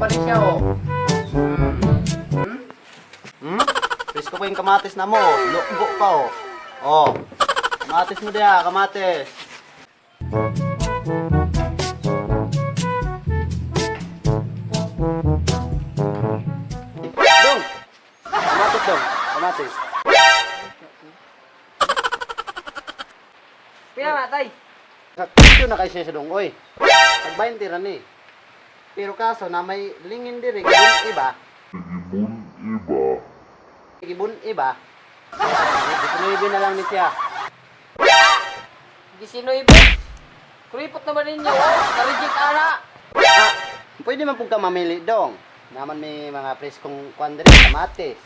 pa rin siya, oh. Presko pa yung kamatis na mo. Lukbo pa, oh. Oh. Kamatis mo diya, kamatis. Dong! Kamatis, dong. Kamatis. Pila na, tay? Sakto na kay siya dong, oy. Pag-20 ra ni. Pero kaso na may lingin diri, gibun iba. Gibun iba. 19 na lang ni siya. 19. Kuripot naman ninyo, oh. Na-reject ana. Ah, pwede man pug ka mamili dong. Naman may mga preskong kwandre, kamatis.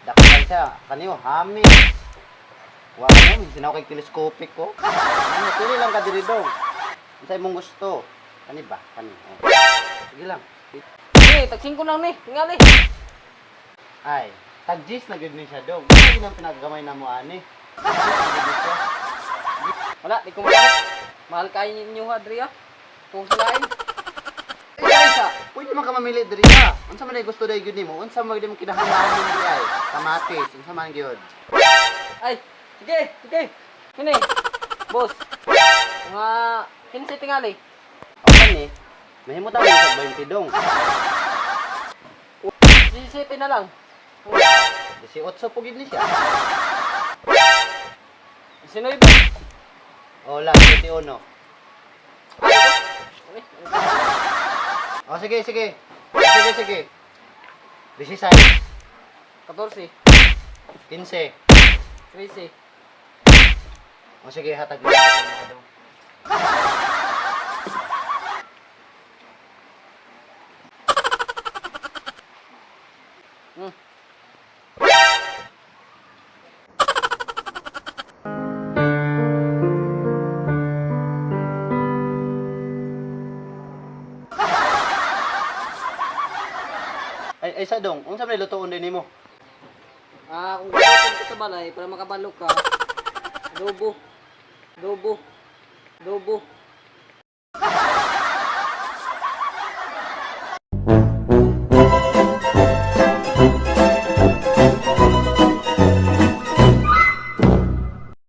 Dakuan siya, kaniyo, hamis. Wa mo, sinaw kay telescopic ko. Ano, pili lang ka diri dong. Unsay mong gusto? Kani ba? Kani. Oh. Sige lang. Tag-5 lang ni. Tingali. Ay, tag-gis na gud ni siya dong. Ano nang pinaggamay na mo ani? Wala, di ko mahal. Mahal kayo ninyo, Adria. Kung sulain. Isa, pwede man ka mamili diri ha. Unsa man ay gusto dai gyud nimo? Unsa man gyud mo kinahanglan diri ay? Kamatis, unsa man gyud? Ay, sige, sige. Kini. Boss. Mga 15 tingali. Ako ni, mahimo ta sa 20 dong. 17 na lang. 18 po gid ni siya. 19. O lang, 21. O sige, sige. Sige, sige. 16, 14. 15. 13. O sige, hatag mo mga dong. Hmm. Ay sa dong, unsa man lutuon din nimo? Kung gusto ka sa balay para makabalok ka. Adobo. Adobo. Adobo.